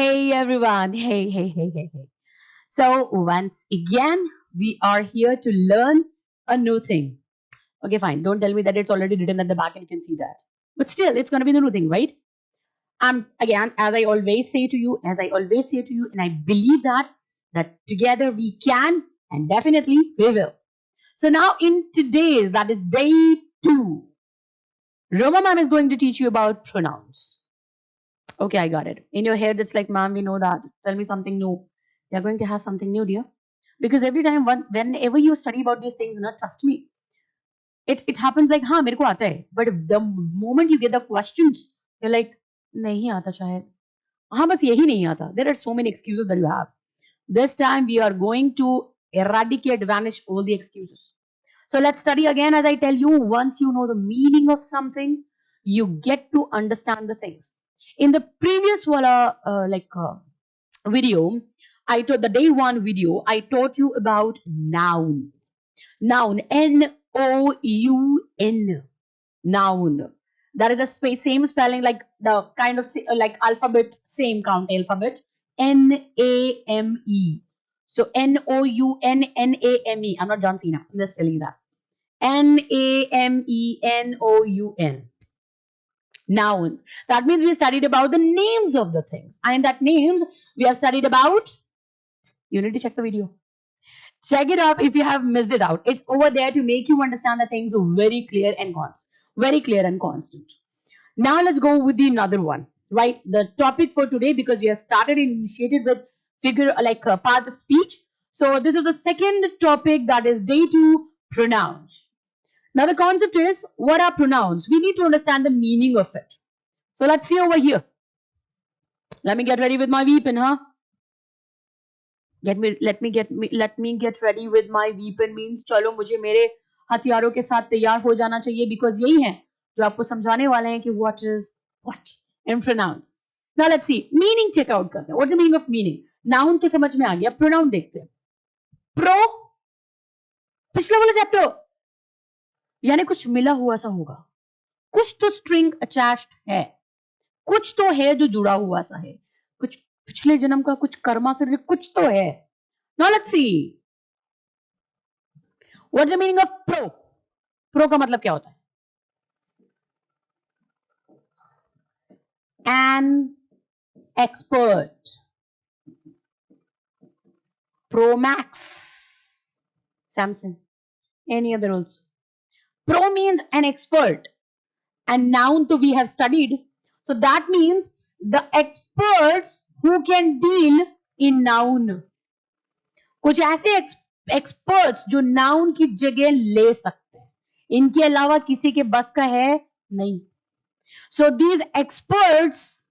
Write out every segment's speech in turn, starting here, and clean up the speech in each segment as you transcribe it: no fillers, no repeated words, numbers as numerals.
Hey everyone. Hey. So, once again, we are here to learn a new thing. Okay, fine. Don't tell me that it's already written at the back and you can see that. But still, it's going to be the new thing, right? Again, as I always say to you, and I believe that together we can and definitely we will. So, now in today's, that is day 2, Roma ma'am is going to teach you about pronouns. Okay, I got it. In your head, it's like, ma'am, we know that. Tell me something new. You're going to have something new, dear. Because every time, whenever you study about these things, trust me, it happens like, हाँ मेरे को आता है. But the moment you get the questions, you're like, नहीं आता शायद. हाँ बस यही नहीं आता. There are so many excuses that you have. This time we are going to eradicate, vanish all the excuses. So let's study again. As I tell you, once you know the meaning of something, you get to understand the things. In the previous video, I taught the day 1 video. I taught you about noun. Noun, N-O-U-N. Noun. That is the same spelling like the kind of like alphabet, same count alphabet. N-A-M-E. So N-O-U-N-N-A-M-E. I'm not John Cena. I'm just telling you that. N-A-M-E-N-O-U-N. Noun. That means we studied about the names of the things. And in that names, we have studied about, you need to check the video. Check it up if you have missed it out. It's over there to make you understand the things very clear and constant. Now let's go with the another one, right? The topic for today, because we have started and initiated with figure like a part of speech. So this is the second topic, that is day 2, pronouns. Now the concept is, what are pronouns? We need to understand the meaning of it. So let's see over here. Let me get ready with my weapon, huh? Let me get ready with my weapon means चलो मुझे मेरे हथियारों के साथ तैयार हो जाना चाहिए, because यही है जो आपको समझाने वाले हैं कि what is what in pronouns. Now let's see, meaning check out करते हैं. What's the meaning of meaning? Noun तो समझ में आ गया, pronoun देखते हैं. Pro, पिछला वाला चैप्टर, यानी कुछ मिला हुआ सा होगा, कुछ तो स्ट्रिंग अटैच्ड है, कुछ तो है जो जुड़ा हुआ सा है, कुछ पिछले जन्म का, कुछ कर्मा से कुछ तो है. Now let's see. What's the meaning of pro? Pro का मतलब क्या होता है? An expert. Pro Max. Samsung. Any other also. Pro means an expert. And noun to we have studied. So that means the experts who can deal in noun. कुछ ऐसे experts जो noun की जगह ले सकते हैं, इनके अलावा किसी के बस का है नहीं. So these experts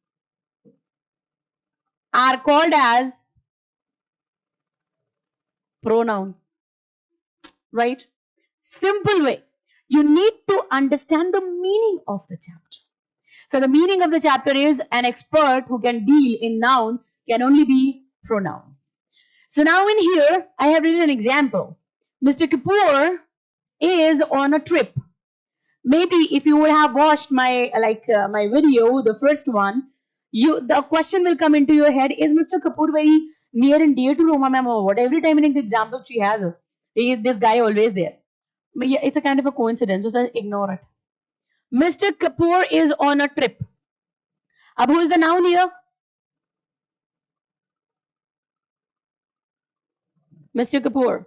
are called as pronoun. Right? Simple way. You need to understand the meaning of the chapter. So the meaning of the chapter is, an expert who can deal in noun can only be pronoun. So now in here, I have written an example. Mr. Kapoor is on a trip. Maybe if you would have watched my my video, the first one, the question will come into your head, is Mr. Kapoor very near and dear to Roma ma'am or what? Every time in the example she has, is this guy always there? But yeah, it's a kind of a coincidence, so ignore it. Mr. Kapoor is on a trip. Ab who is the noun here? Mr. Kapoor.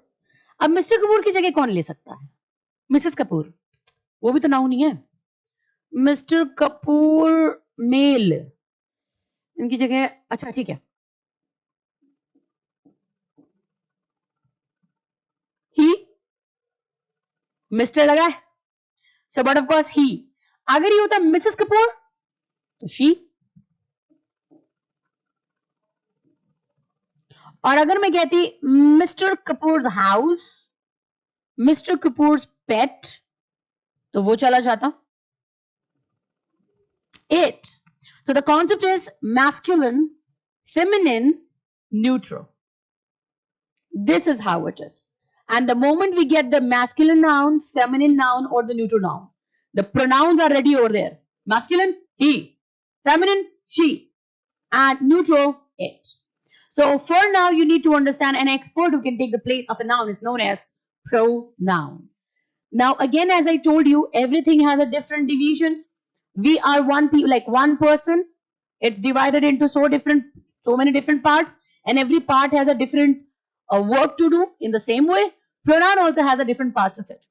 अब Mr. Kapoor की जगह कौन ले सकता है? Mrs. Kapoor. वो भी तो नाउन ही है. Mr. Kapoor मेल, इनकी जगह, अच्छा ठीक है, he, Mr. लगा है, so but of course he. अगर ये होता Mrs. Kapoor तो she. और अगर मैं कहती Mr. Kapoor's house, Mr. Kapoor's pet, तो वो चला जाता it. So the concept is masculine, feminine, neutral. This is how it is. And the moment we get the masculine noun, feminine noun, or the neutral noun, the pronouns are ready over there. Masculine, he. Feminine, she. And neutral, it. So for now, you need to understand an expert who can take the place of a noun is known as pronoun. Now, again, as I told you, everything has a different divisions. We are like one person. It's divided into so many different parts, and every part has a different work to do. In the same way, pronoun also has a different parts of it.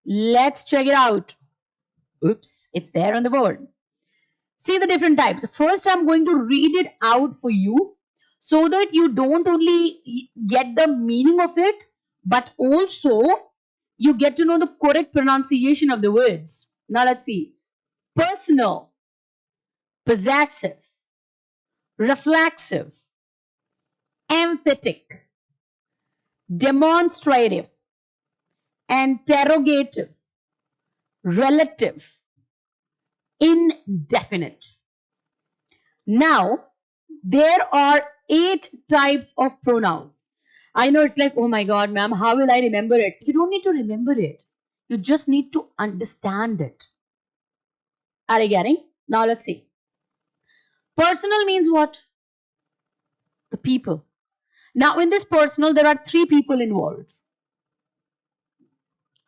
Let's check it out. Oops, it's there on the board. See the different types. First, I'm going to read it out for you so that you don't only get the meaning of it, but also you get to know the correct pronunciation of the words. Now let's see. Personal, possessive, reflexive, emphatic, demonstrative, interrogative, relative, indefinite. Now, there are 8 types of pronoun. I know it's like, oh my God, ma'am, how will I remember it? You don't need to remember it. You just need to understand it. Are you getting? Now let's see. Personal means what? The people. Now in this personal, there are 3 people involved.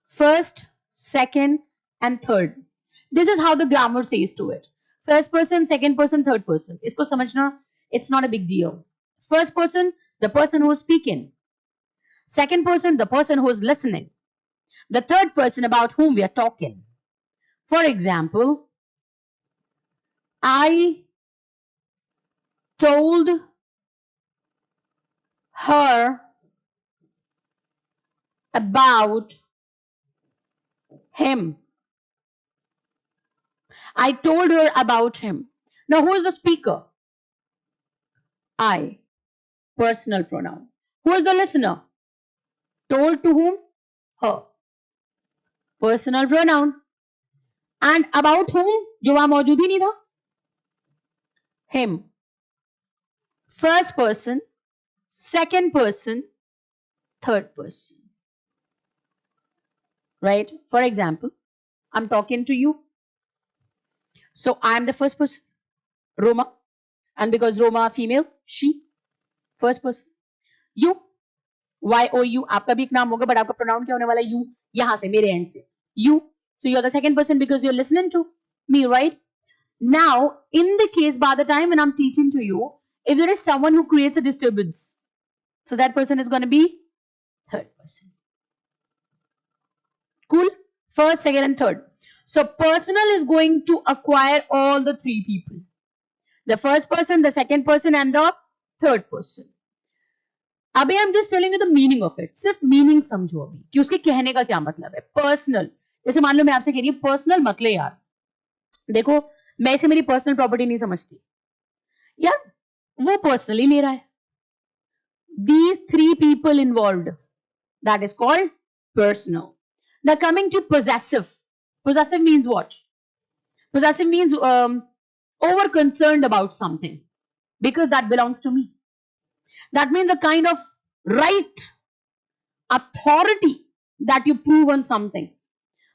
First, second, and third. This is how the grammar says to it. First person, second person, third person. Isko samajhna, it's not a big deal. First person, the person who is speaking. Second person, the person who is listening. The third person about whom we are talking. For example, I told her about him. I told her about him. Now, who is the speaker? I. Personal pronoun. Who is the listener? Told to whom? Her. Personal pronoun. And about whom? जो वहां मौजूद ही नहीं था. Him. First person, second person, third person. Right? For example, I'm talking to you. So I am the first person, Roma. And because Roma female, she. First person. You. Y-O-U. आपका भी एक नाम होगा, but आपका pronoun क्या होने वाला है? You. यहाँ से, मेरे end से. You. So you're the second person because you're listening to me, right? Now, in the case, by the time when I'm teaching to you, if there is someone who creates a disturbance, so that person is going to be third person. Cool? First, second, and third. So personal is going to acquire all the 3 people. The first person, the second person, and the third person. अभी I'm just telling you the meaning of it. सिर्फ meaning समझो अभी कि उसके कहने का क्या मतलब है. Personal. जैसे मान लो मैं आपसे कह रही हूँ पर्सनल मत ले यार. देखो मैं इसे मेरी पर्सनल प्रॉपर्टी नहीं समझती यार, वो पर्सनली ले रहा है. These 3 people involved, that is called personal. Now coming to possessive. Possessive means what? Possessive means over concerned about something because that belongs to me. That means a kind of right, authority that you prove on something.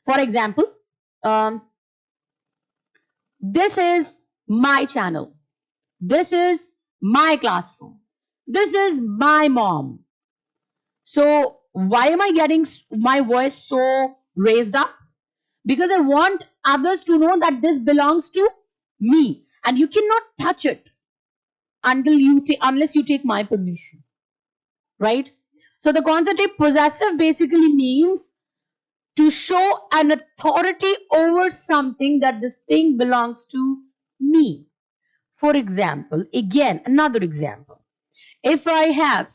For example, this is my channel. This is my classroom. This is my mom. So why am I getting my voice so raised up? Because I want others to know that this belongs to me and you cannot touch it unless you take my permission. Right? So the concept of possessive basically means to show an authority over something that this thing belongs to me. For example, again, another example. If I have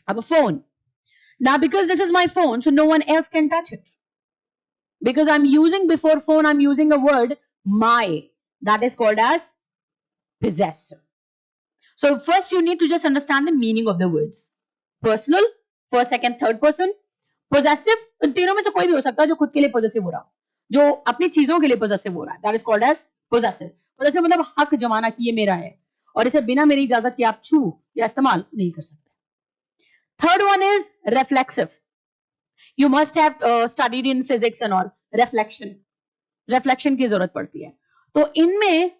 a phone. Now, because this is my phone, so no one else can touch it. Because I'm using before phone, I'm using a word, my. That is called as possessive. So first you need to just understand the meaning of the words. Personal, first, second, third person. Possessive, इन तीनों में से कोई भी हो सकता है जो खुद के लिए possessive हो रहा हो, जो अपनी चीजों के लिए possessive हो रहा है. That is called as possessive. Possessive मतलब हक जमाना कि ये मेरा है और इसे बिना मेरी इजाजत के आप छू या इस्तेमाल नहीं कर सकते. Third one is reflexive. You must have studied in physics and all. Reflection. Reflection की जरूरत पड़ती है. तो इनमें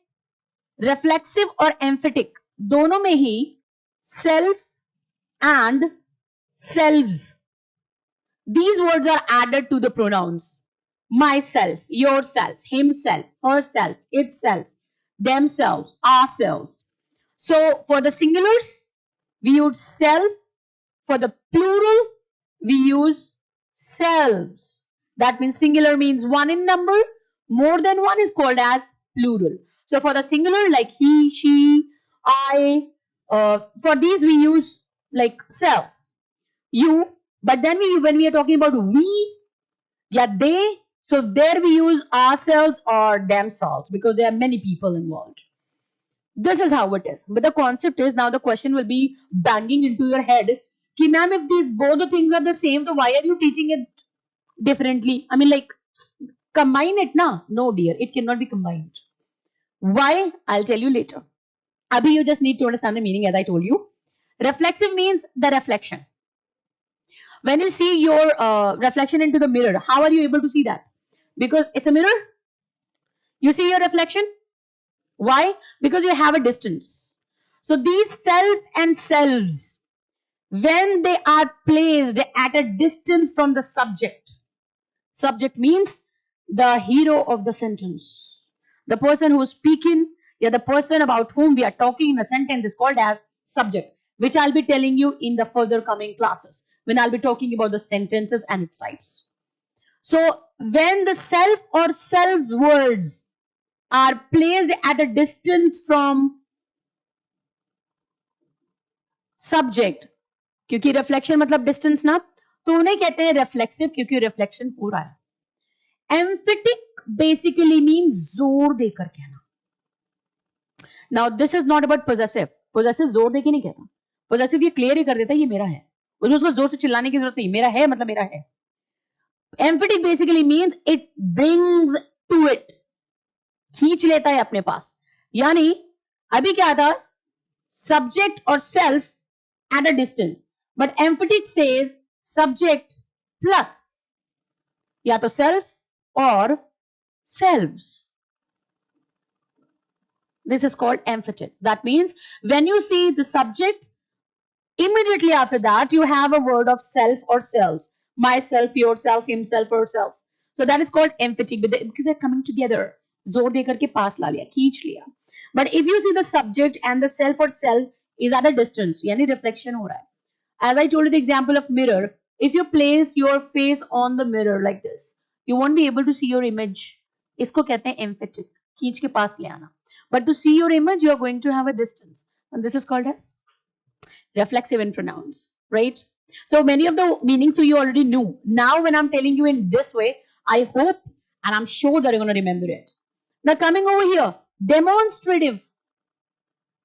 reflexive और emphatic दोनों में ही self and selves, these words are added to the pronouns. Myself, yourself, himself, herself, itself, themselves, ourselves. So for the singulars, we use self. For the plural, we use selves. That means singular means one in number. More than one is called as plural. So for the singular, like he, she, I, for these we use like self, you. But then when we are talking about we, yeah, they, so there we use ourselves or themselves because there are many people involved. This is how it is. But the concept is, now the question will be banging into your head. Ki ma'am, if these both the things are the same, so why are you teaching it differently? I mean, like, combine it, na? No, dear, it cannot be combined. Why? I'll tell you later. Abhi, you just need to understand the meaning as I told you. Reflexive means the reflection. When you see your reflection into the mirror, how are you able to see that? Because it's a mirror. You see your reflection. Why? Because you have a distance. So these self and selves, when they are placed at a distance from the subject, subject means the hero of the sentence. The person who is speaking, yeah, the person about whom we are talking in a sentence is called as subject, which I'll be telling you in the further coming classes when I'll be talking about the sentences and its types. So when the self or self words are placed at a distance from subject, क्योंकि reflection मतलब distance ना, तो उन्हें कहते हैं reflexive क्योंकि reflection हो रहा है. Emphatic basically means जोर देकर कहना. Now this is not about possessive. Possessive जोर देके नहीं कहता. Possessive ये clear ही कर देता है ये मेरा है. उसको जोर से चिल्लाने की जरूरत नहीं. मेरा है मतलब मेरा है. Emphatic basically means it brings to it. खींच लेता है अपने पास. यानी अभी क्या था? Subject or self at a distance. But emphatic says subject plus या तो self or selves. This is called emphatic. That means when you see the subject, immediately after that you have a word of self or selves. Myself, yourself, himself, herself. So that is called emphatic because they're coming together. जोर देकर के पास ला लिया, खींच लिया. But if you see the subject and the self or self is at a distance, यानी reflection हो रहा है. As I told you the example of mirror, if you place your face on the mirror like this, you won't be able to see your image. इसको कहते हैं emphatic, खींच के पास ले आना. But to see your image, you are going to have a distance. And this is called as reflexive in pronouns, right? So many of the meanings you already knew. Now when I'm telling you in this way, I hope and I'm sure that you're going to remember it. Now coming over here, demonstrative.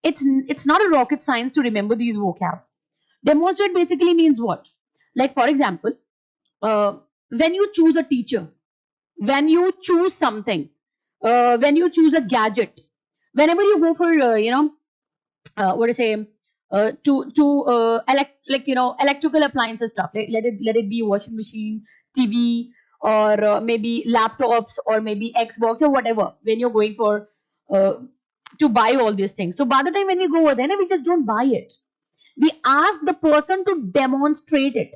It's not a rocket science to remember these vocab. Demonstrate basically means what? Like for example, when you choose a teacher, when you choose something, when you choose a gadget, whenever you go for what to say, electrical appliances stuff. Let it be washing machine, TV, or maybe laptops, or maybe Xbox or whatever. When you're going for to buy all these things, so by the time when we go over there, we just don't buy it. We ask the person to demonstrate it.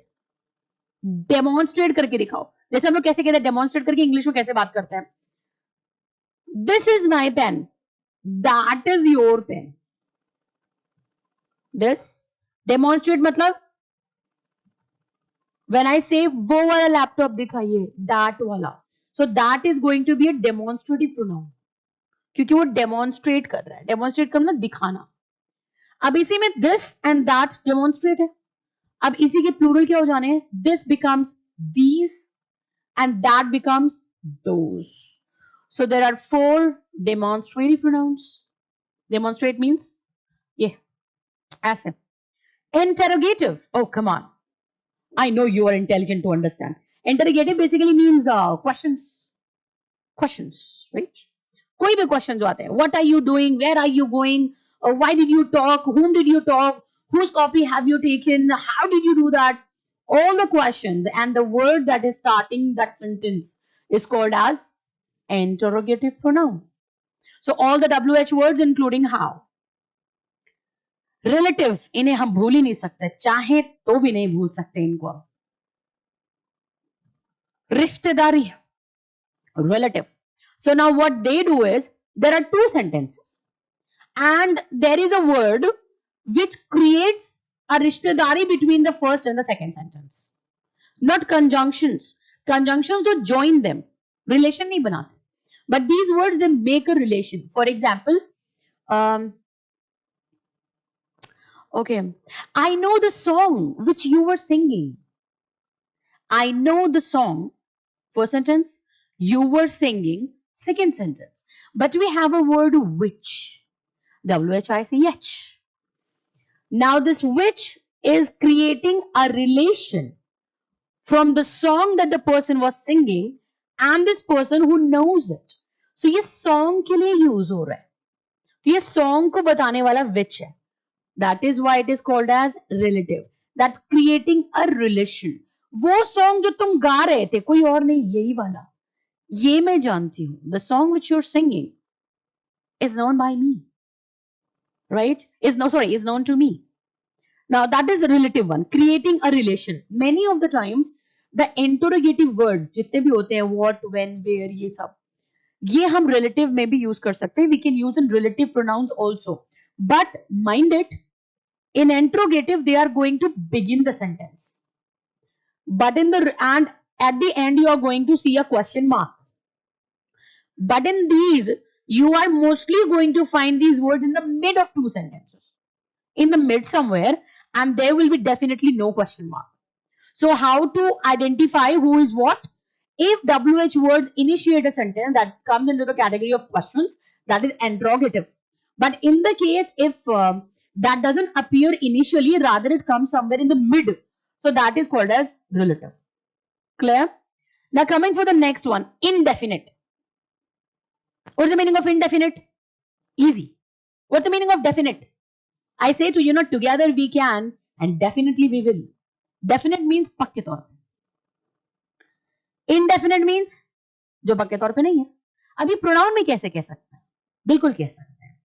Demonstrate करके दिखाओ. जैसे हम लोग कैसे कहते हैं demonstrate करके English में कैसे बात करते हैं? This is my pen. That is your pen. This demonstrate मतलब when I say वो वाला लैपटॉप दिखाइए, that वाला, so that is going to be a demonstrative pronoun क्योंकि वो demonstrate कर रहा है. Demonstrate करना दिखाना. अब इसी में this and that demonstrate है. अब इसी के plural क्या हो जाने हैं? This becomes these and that becomes those. So there are 4 demonstrative pronouns. Demonstrate means yeah, ऐसे. Interrogative. Oh, come on. I know you are intelligent to understand. Interrogative basically means questions. Questions, right? कोई भी question जो आते हैं. What are you doing? Where are you going? Why did you talk? Whom did you talk? Whose copy have you taken? How did you do that? All the questions and the word that is starting that sentence is called as interrogative pronoun. So all the WH words including how. Relative, इन्हें हम भूल ही नहीं सकते, चाहे तो भी नहीं भूल सकते इनको हम. रिश्तेदारी, relative. So now what they do is, there are two sentences and there is a word which creates a rishtedari between the first and the second sentence. Not conjunctions. Conjunctions don't join them. Relation nahi banate. But these words, they make a relation. For example, okay, I know the song which you were singing. I know the song. First sentence, you were singing. Second sentence. But we have a word which. WHICH. Now this which is creating a relation from the song that the person was singing and this person who knows it. So ये song के लिए use हो रहा है. तो ये song को बताने वाला which है. That is why it is called as relative. That's creating a relation. वो song जो तुम गा रहे थे कोई और नहीं, यही वाला. ये मैं जानती हूँ. The song which you're singing is known by me. Right? Is known to me. Now that is the relative one, creating a relation. Many of the times the interrogative words जितने भी होते हैं, what, when, where, ये सब, ये हम relative में भी use कर सकते हैं. We can use in relative pronouns also. But mind it, in interrogative they are going to begin the sentence. But and at the end you are going to see a question mark. But in these, you are mostly going to find these words in the mid of two sentences. In the mid somewhere, and there will be definitely no question mark. So how to identify who is what? If WH words initiate a sentence, that comes into the category of questions, that is interrogative. But in the case if that doesn't appear initially, rather it comes somewhere in the mid, so that is called as relative. Clear? Now coming for the next one, indefinite. What's the meaning of indefinite? Easy. What's the meaning of definite? I say to you, not together we can and definitely we will. Definite means पक्के तौर पे. Indefinite means जो पक्के तौर पे नहीं है. अभी pronoun में कैसे कह सकते हैं? बिल्कुल कह सकते हैं.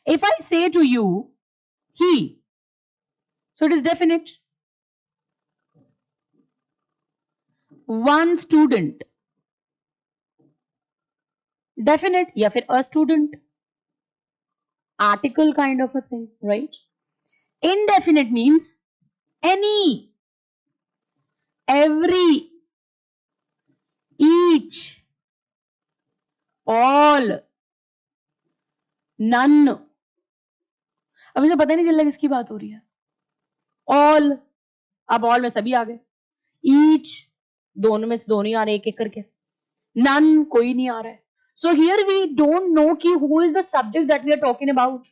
If I say to you, he, so it is definite. One student, definite, या फिर a student, article kind of a thing, right? Indefinite means any, every, each, all, none. अब इसे पता नहीं चल रहा किसकी बात हो रही है. All, अब all में सभी आ गए. Each, दोनों में से दोनों ही आ रहे एक एक करके. None, कोई नहीं आ रहा है. So here we don't know कि who is the subject that we are talking about.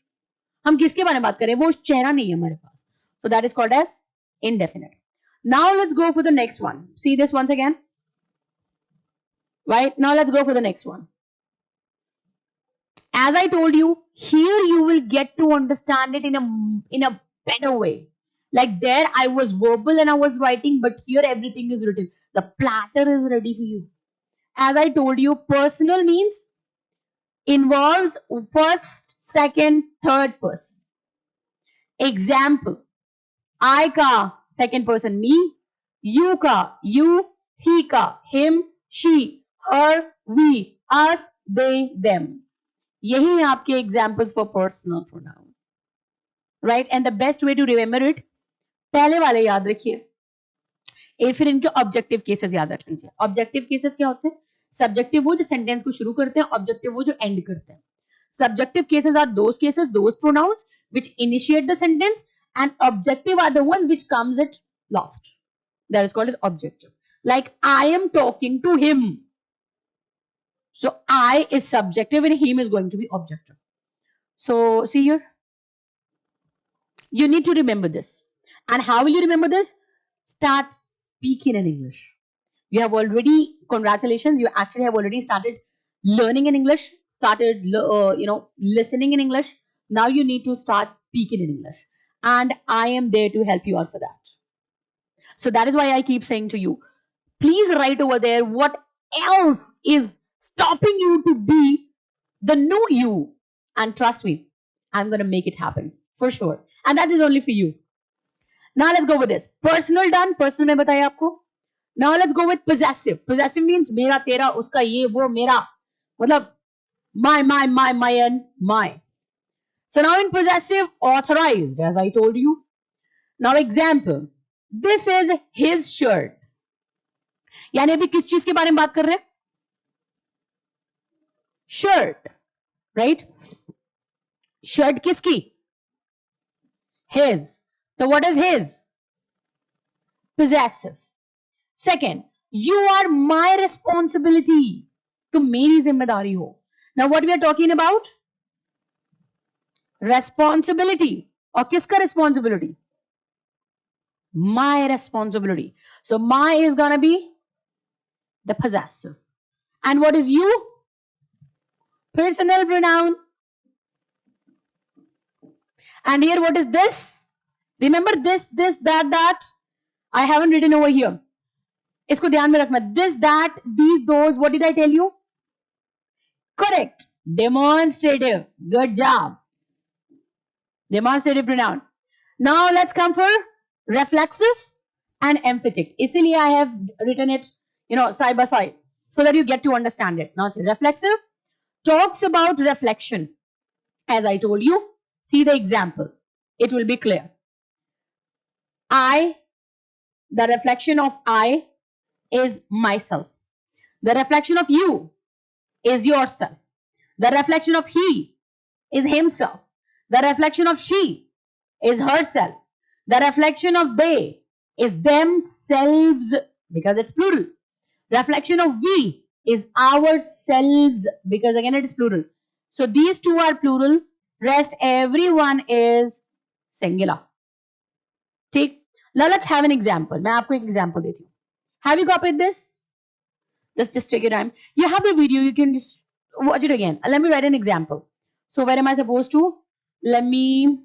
हम किसके बारे में बात करें, वो चेहरा नहीं है हमारे पास. So that is called as indefinite. Now let's go for the next one. See this once again. Right, now let's go for the next one. As I told you, here you will get to understand it in a better way. Like there I was verbal and I was writing, but here everything is written. The platter is ready for you. As I told you, personal means involves first, second, third person. Example, I ka second person me, you ka you, he ka him, she, her, we, us, they, them. यही है आपके examples for personal pronoun. Right? And the best way to remember it, पहले वाले याद रखिए, फिर इनके objective cases याद रख लीजिए. ऑब्जेक्टिव केसेस क्या होते हैं? सब्जेक्टिव वो जो सेंटेंस को शुरू करते हैं, ऑब्जेक्टिव वो जो एंड करते हैं. Subjective cases are those cases, those pronouns which initiate the sentence, and objective are the ones which comes at last. That is called as objective. Like I am talking to him. So I is subjective and him is going to be objective. So see here, you need to remember this. And how will you remember this? Start speaking in English. You have already, congratulations, you actually have already started learning in English, started listening in English. Now you need to start speaking in English. And I am there to help you out for that. So that is why I keep saying to you, please write over there what else is stopping you to be the new you, and trust me, I'm going to make it happen for sure, and that is only for you. Now let's go with this. Personal done, personal ने बताया आपको. Now let's go with possessive. Possessive means मेरा तेरा उसका ये वो मेरा, मतलब my and my. So now in possessive, authorized, as I told you. Now example, this is his shirt. यानी अभी किस चीज के बारे में बात कर रहे हैं? Shirt, right? Shirt किसकी? His. So what is his? Possessive. Second, you are my responsibility. तुम मेरी जिम्मेदारी हो. Now what we are talking about? Responsibility. और किसका responsibility? My responsibility. So my is gonna be the possessive. And what is you? Personal pronoun. And here what is this? Remember this, that. I haven't written over here. इसको ध्यान में रखना. This, that, these, those. What did I tell you? Correct. Demonstrative. Good job. Demonstrative pronoun. Now let's come for reflexive and emphatic. इसीलिए I have written it, side by side, so that you get to understand it. Now it's reflexive. Talks about reflection. As I told you, see the example. It will be clear. I, the reflection of I is myself. The reflection of you is yourself. The reflection of he is himself. The reflection of she is herself. The reflection of they is themselves, because it's plural. Reflection of we is ourselves, because again it is plural. So these two are plural. Rest everyone is singular. ठीक. Now let's have an example. मैं आपको एक example देती हूँ. Have you copied this? Just take your time. You have the video. You can just watch it again. Let me write an example. So where am I supposed to? Let me.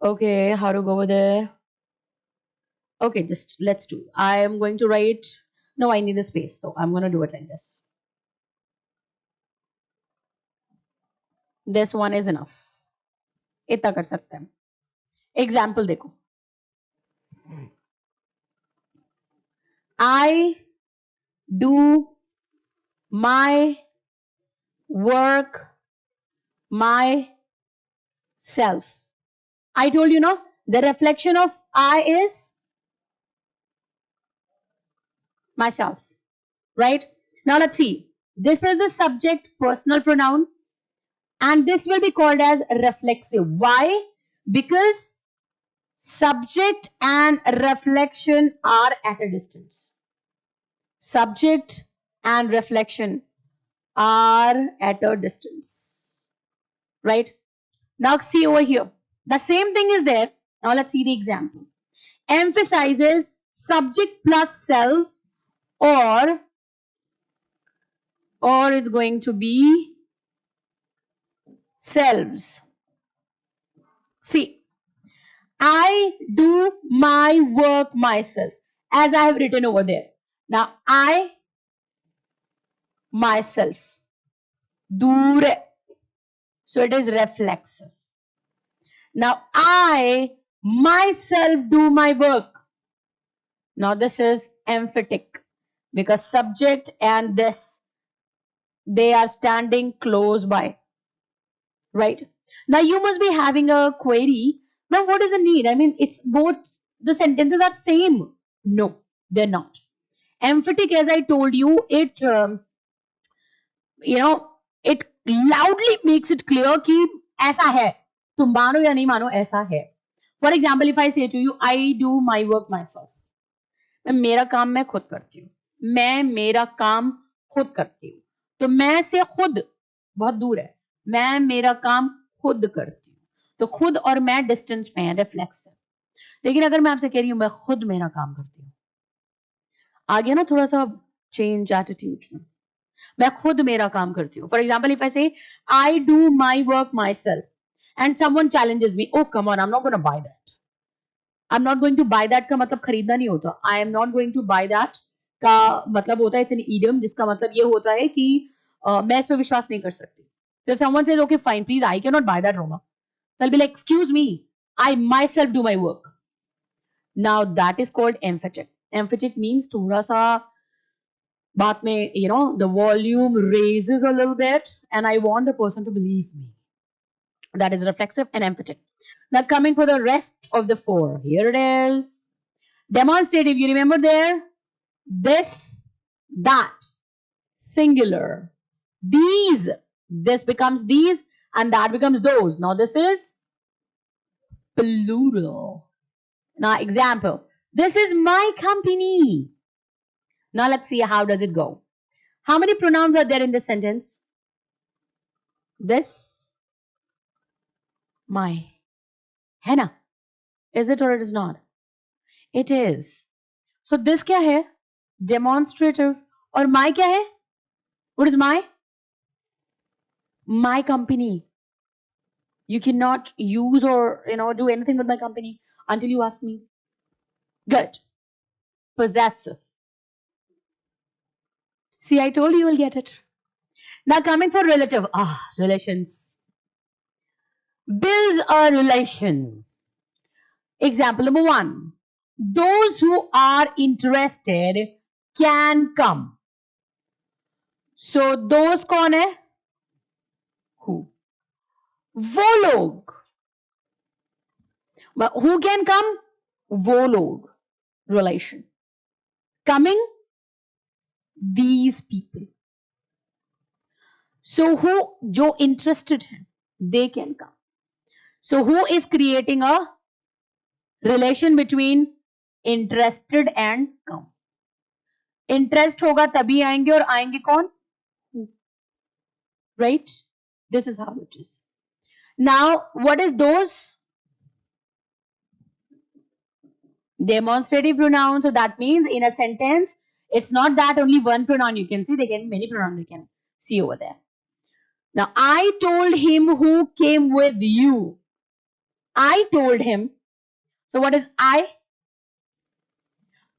Okay, how to go over there? Okay, just let's do. I am going to write. No, I need a space though. I'm going to do it like this. This one is enough. इतना कर सकते हैं. Example देखो. I do my work myself. I told you, no, the reflection of I is myself, right? Now let's see. This is the subject personal pronoun, and this will be called as reflexive. Why? Because subject and reflection are at a distance. Subject and reflection are at a distance, right? Now see over here. The same thing is there. Now let's see the example. Emphasizes subject plus self, or it's going to be selves. See, I do my work myself, as I have written over there. Now I myself. दूर है. So it is reflexive. Now I myself do my work. Now this is emphatic, because subject and this, they are standing close by, right? Now you must be having a query. Now what is the need? I mean, it's both, the sentences are same. No, they're not. Emphatic, as I told you, it it loudly makes it clear कि ऐसा है, तुम मानो या नहीं मानो, ऐसा है. For example, if I say to you, I do my work myself. मैं मेरा काम मैं खुद करती हूँ. मैं मेरा काम खुद करती हूँ. तो मैं से खुद बहुत दूर है. मैं मेरा काम खुद करती हूँ. तो खुद और मैं डिस्टेंस में है, रिफ्लेक्स है. लेकिन अगर मैं आपसे कह रही हूँ मैं खुद मेरा काम करती हूँ, आ गया ना थोड़ा सा चेंज एटीट्यूड में. मैं खुद मेरा काम करती हूँ. For example, if I say I do my work myself and someone challenges me, oh come on, I am not going to buy that. I am not going to buy that का मतलब खरीदना नहीं होता. I am not going to buy that का मतलब होता है it's an idiom, जिसका मतलब ये होता है कि मैं इस पे विश्वास नहीं कर सकती. So if someone says, okay, fine, please, I cannot buy that, Roma. So I'll be like, excuse me, I myself do my work. Now that is called emphatic. Emphatic means थोड़ा सा बात में, the volume raises a little bit and I want the person to believe me. That is reflexive and emphatic. Now coming for the rest of the four. Here it is. Demonstrative, you remember there? This, that, singular. These, this becomes these and that becomes those. Now this is plural. Now example, this is my company. Now let's see how does it go. How many pronouns are there in this sentence? This, my. है ना? Is it or it is not? It is. So this क्या है? Demonstrative. और my क्या है? What is my? My company. You cannot use or do anything with my company until you ask me. Good. Possessive. See, I told you will get it. Now coming for relative. Relations. Builds a relation. Example number 1. Those who are interested can come. So those कौन है? Who? वो लोग. But who can come? वो लोग. Relation. Coming? These people. So who जो interested हैं, they can come. So who is creating a relation between interested and come? Interest होगा तभी आएंगे और आएंगे कौन? Right? This is how it is. Now, what is those? Demonstrative pronoun. So that means in a sentence, it's not that only one pronoun you can see. They can many pronouns you can see over there. Now, I told him who came with you. I told him. So what is I?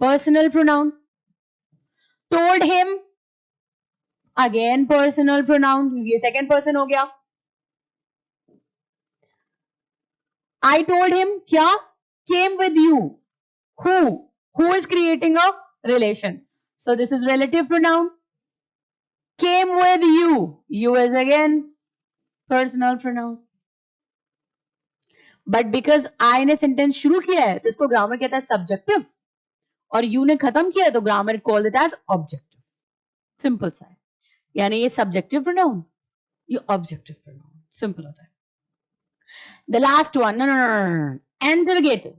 Personal pronoun. Told him. Again personal pronoun. ये second person हो गया. I told him क्या? Came with you. Who? Who is creating a relation? So this is relative pronoun. Came with you. You is again personal pronoun. But because I ने sentence शुरू किया है तो इसको grammar कहता है subjective और you ने खत्म किया है तो grammar call it as objective. Simple सा है. यानी ये subjective pronoun, ये objective pronoun. Simple होता है. The last one, no. Interrogative.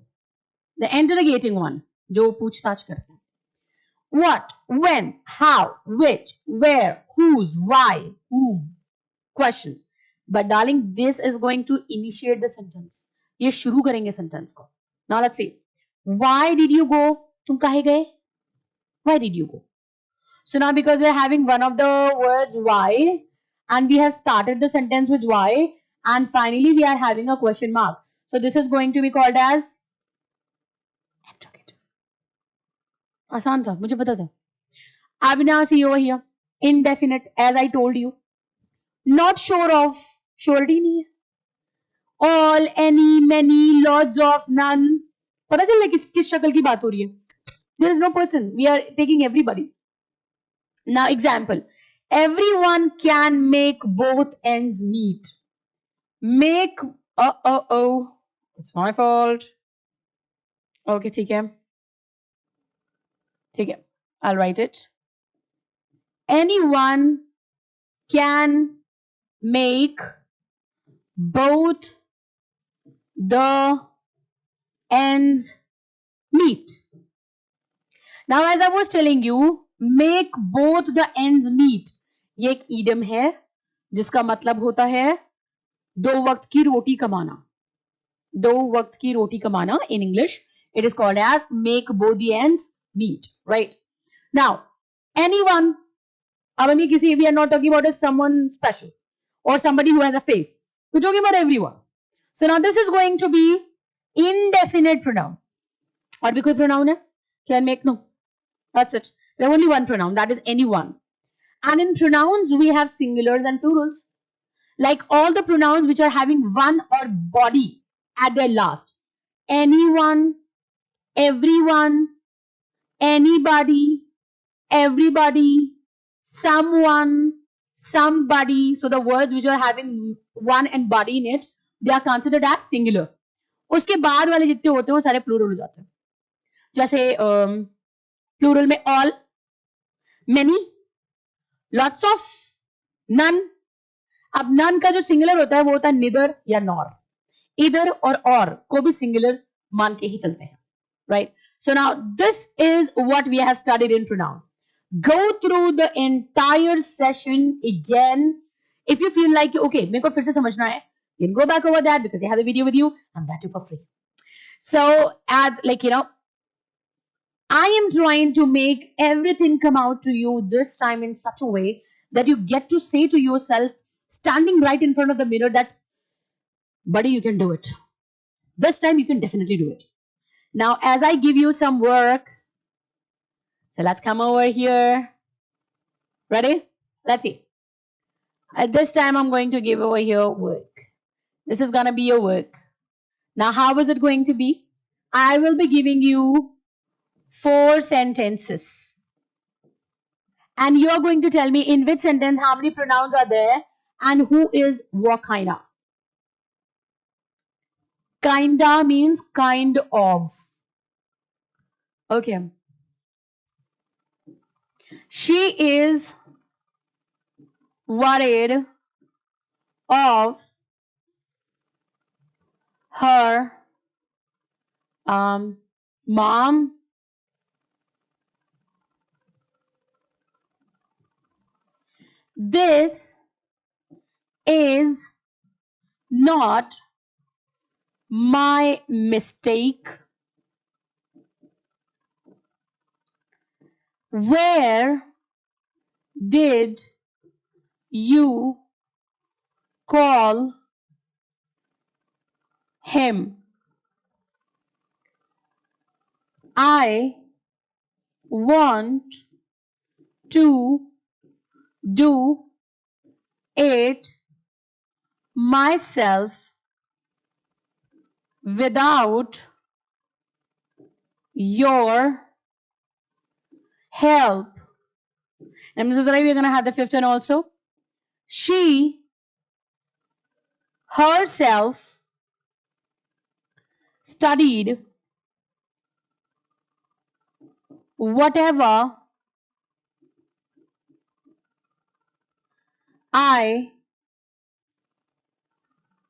The interrogating one, जो पूछताछ करता है. What, when, how, which, where, whose, why, whom. Questions. But darling, this is going to initiate the sentence. ये शुरू करेंगे sentence को. Now let's see. Why did you go? तुम काहे गए? Why did you go? So now because we are having one of the words why and we have started the sentence with why and finally we are having a question mark. So this is going to be called as interrogative. आसान था, मुझे पता था. अब now see over here. Indefinite, as I told you. Not sure of. Surety नहीं है. All, any, many, lots of, none. पता चल रहा है किस शक्ल की बात हो रही है. There is no person. We are taking everybody. Now example. Everyone can make both ends meet. Make, it's my fault. Okay, ठीक है. I'll write it. Anyone can make both the ends meet. Now as I was telling you, make both the ends meet. ये एक idiom है जिसका मतलब होता है दो वक्त की रोटी कमाना. दो वक्त की रोटी कमाना. In English, it is called as make both the ends meet. Right? Now, anyone. अब हम किसी, we are not talking about someone special or somebody who has a face. We're talking about everyone. So now this is going to be indefinite pronoun. और भी कोई pronoun है? Can make? No. That's it. We have only one pronoun. That is anyone. And in pronouns, we have singulars and plurals. Like all the pronouns which are having one or body at their last. Anyone, everyone, anybody, everybody, someone, somebody. So the words which are having one and body in it, they are considered as singular. उसके बाद वाले जितने होते हैं वो सारे plural हो जाते हैं. जैसे प्लूरल में all, many, lots of, none. अब none का जो सिंगुलर होता है वो होता है neither या nor. इधर और को भी सिंगुलर मान के ही चलते हैं. Right? So now this is what we have studied in pronoun. Go through the entire session again. If you feel like, okay, मेरे को फिर से समझना है, you can go back over that because I have the video with you and that too for free. So as like, I am trying to make everything come out to you this time in such a way that you get to say to yourself, standing right in front of the mirror, that, buddy, you can do it. This time you can definitely do it. Now, as I give you some work, so let's come over here. Ready? Let's see. At this time, I'm going to give over here work. This is going to be your work. Now, how is it going to be? I will be giving you 4 sentences. And you're going to tell me in which sentence how many pronouns are there and who is what kinda. Kinda means kind of. Okay. She is worried of her mom. This is not my mistake. Where did you call him? I want to do it myself without your help. And Mrs. Rai, we're going to have the 5th one also. She herself studied whatever I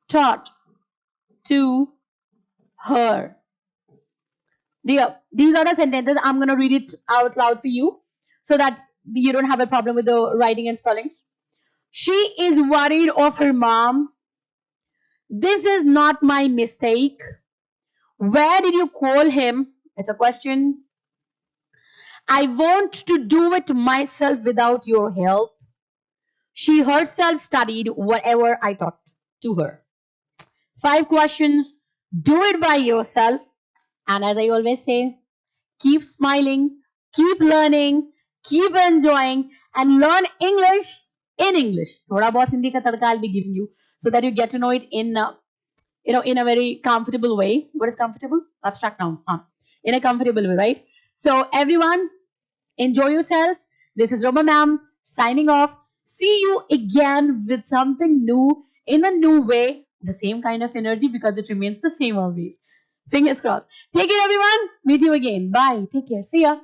taught to her. These are the sentences. I'm going to read it out loud for you so that you don't have a problem with the writing and spellings. She is worried of her mom. This is not my mistake. Where did you call him? It's a question. I want to do it myself without your help. She herself studied whatever I taught to her. 5 questions. Do it by yourself. And as I always say, keep smiling, keep learning, keep enjoying, and learn English in English. Thoda bahut Hindi ka tadka I'll be giving you so that you get to know it in a very comfortable way. What is comfortable? Abstract noun. In a comfortable way, right? So everyone, enjoy yourself. This is Roma ma'am signing off. See you again with something new in a new way. The same kind of energy because it remains the same always. Fingers crossed. Take care, everyone. Meet you again. Bye. Take care. See ya.